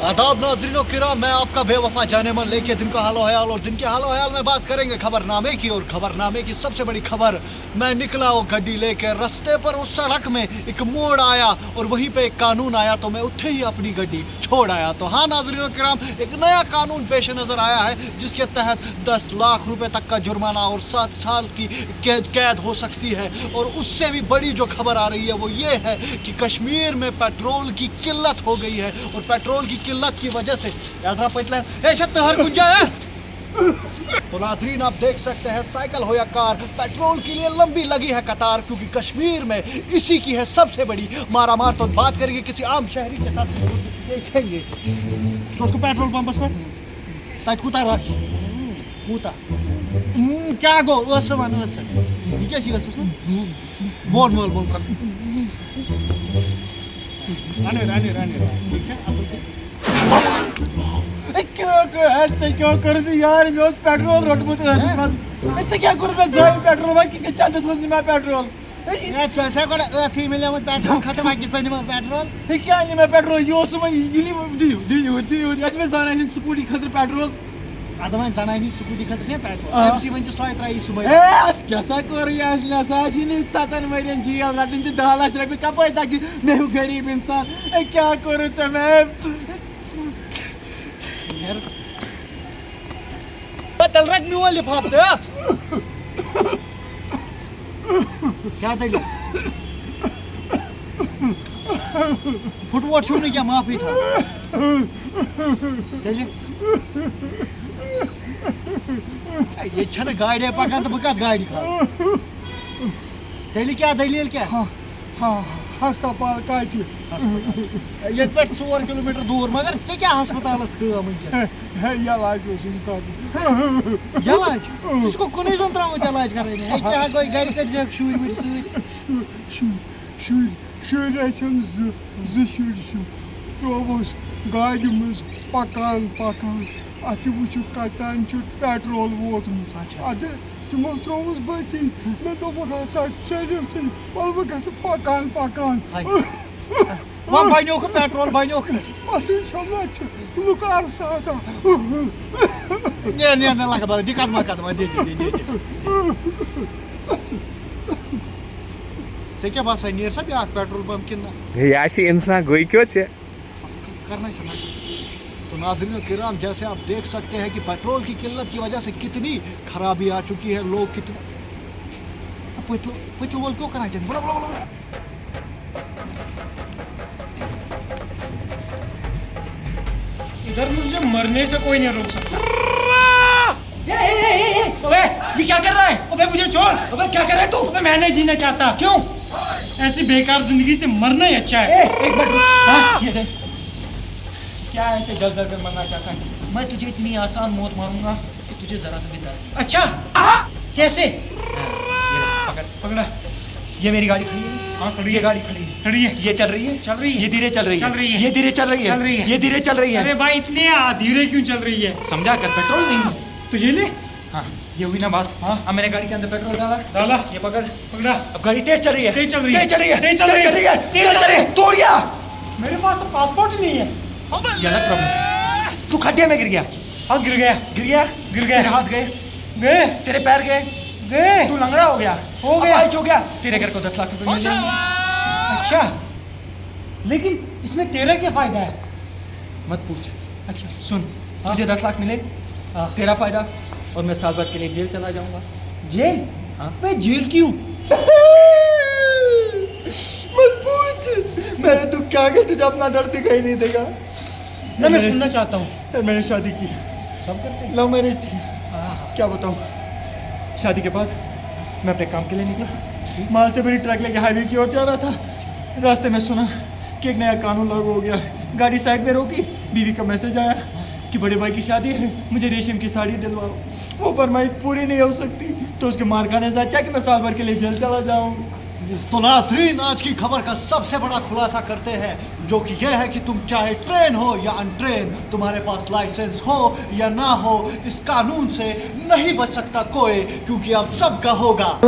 आदाब नाज़रीन किराम, मैं आपका बेवफा जाने मन लेके दिन का हालो ख्याल, और दिन के हालो ख्याल में बात करेंगे खबरनामे की। और खबरनामे की सबसे बड़ी खबर, मैं निकला वो गड्डी लेके, रास्ते पर उस सड़क में एक मोड़ आया और वहीं पे एक कानून आया, तो मैं उत्थे ही अपनी गड्डी छोड़ आया। तो हाँ नाज़रीन किराम, एक नया कानून पेश नज़र आया है जिसके तहत 10 लाख रुपए तक का जुर्माना और 7 साल की कैद हो सकती है। और उससे भी बड़ी जो खबर आ रही है वो ये है कि कश्मीर में पेट्रोल की किल्लत हो गई है, और पेट्रोल की किल्लत की वजह से यात्रा पटला हर गुंजा है। तो नाज़रीन आप देख सकते हैं, साइकिल हो या कार, पेट्रोल के लिए लंबी लगी है कतार, क्योंकि कश्मीर में इसी की है सबसे बड़ी मारामार। तो बात करेंगे किसी आम शहरी के साथ, देखेंगे तो उसको पेट्रोल पंप पर तक कूता रश कूता क्या गो वन ये क्या चीज बोल बोल बोल कर क्या कर यार मैं पेट्रोल रोटमुत क्या कर पेट्रोल मैं पेट्रोल पेट्रोल खत्म पेट्रोल क्या पेट्रोल ये स्कूटी खतर पेट्रोल अदम सनानी स्कूटी खतर पेट्रोल सौ त्री सुबह क्या कर 7 वन जेल रटन 10 लाख रुपये कप तक मैं हूँ गरीब इंसान क्या करूँ तो मैं तल रख मोल लिफाफ क्या दलिल फुटवोट छू क्या माफी था ये छन गाड़ी पकान तो बह गाड़ी खा क्या दलील क्या हाँ हस्पताल ये 4 किलोमीटर दूर, मगर से क्या हस्पताल इसको कुन जन त्रुत इलाज कर क्या गई गर कट शुर त्रोस गाड़ी मज पकान पकान अत वो कतान पेट्रोल वोतमुत तमो त्रोस बची मैं दोपक हसा चलो पल बह गस पकान पकान बनो पेट्रोल बनो लुकार साथ कदम कदम े क्या बसा नीर सा ब्या पेट्रोल पंप कि इंसान गई क्यों करना ही। तो नाज़रीन किराम, जैसे आप देख सकते हैं कि पेट्रोल की किल्लत की वजह से कितनी खराबी आ चुकी है, लोग कितने पिछलो बोल क्यों करना चाहिए बोला बोला बोला इधर मुझे मरने से कोई नहीं रोक सकता। अबे ये क्या कर रहा है? अबे मुझे छोड़। अबे क्या कर रहा है तू? अबे मैं नहीं जीना चाहता। क्यों? ऐसी बेकार जिंदगी से मरना ही अच्छा है। एक मिनट ये देख, क्या ऐसे जल जल कर मरना चाहता है? मैं तुझे इतनी आसान मौत मारूंगा कि तुझे जरा सा भी डर। अच्छा कैसे? पकड़ा। ये मेरी गाड़ी खड़ी है। हाँ खड़ी ये है। गाड़ी खड़ी है। ये चल रही है। चल रही है। ये धीरे चल रही है। चल रही है। ये धीरे चल रही है। चल रही है। ये धीरे चल रही है। अरे भाई इतने धीरे क्यों चल रही है? समझा कर, पेट्रोल नहीं है तो ये ले। हाँ ये हुई ना बात। हाँ अब मैंने गाड़ी के अंदर पेट्रोल डाला। ये पकड़। पकड़ा। अब गाड़ी तेज चल रही है। तेज चल रही है। तेज चल रही है। तेज चल रही है। तेज चल रही है। तोड़ गया। मेरे पास तो पासपोर्ट ही नहीं है। ये अलग प्रॉब्लम। तू खड्डे में गिर गया। हाँ गिर गया। गिर गया। तेरे हाथ गए, गए तेरे पैर गए, गए। तू लंगड़ा हो गया। हो गया। हो गया। तेरे घर को 10 लाख रुपए मिल जाएंगे। अच्छा लेकिन इसमें तेरा क्या फायदा है? मत पूछ। अच्छा सुन, तुझे 10 लाख मिले, तेरा फायदा, और मैं साल भर के लिए जेल चला जाऊंगा। जेल? हाँ मैं जेल क्यों? मत पूछ। मैंने तू क्या किया, तुझे अपना दर्द दिखाई नहीं देगा ना मैं सुनना चाहता हूँ। मैंने शादी की, सब करते हैं। लव मैरिज थी। क्या बताऊँ, शादी के बाद मैं अपने काम के लिए निकला, माल से मेरी ट्रक लेके हाईवे की ओर जा रहा था। रास्ते में सुना कि एक नया कानून लागू हो गया। गाड़ी साइड में रोकी, बीवी का मैसेज आया कि बड़े भाई की शादी है, मुझे रेशम की साड़ी दिलवाओ। वो फरमाइश पूरी नहीं हो सकती तो उसके मार खाने से अच्छा कि मैं साल भर के लिए जेल चला जाऊँ। तो नाज़रीन, आज की खबर का सबसे बड़ा खुलासा करते हैं, जो कि यह है कि तुम चाहे ट्रेन हो या अनट्रेन, तुम्हारे पास लाइसेंस हो या ना हो, इस कानून से नहीं बच सकता कोई, क्योंकि अब सबका होगा।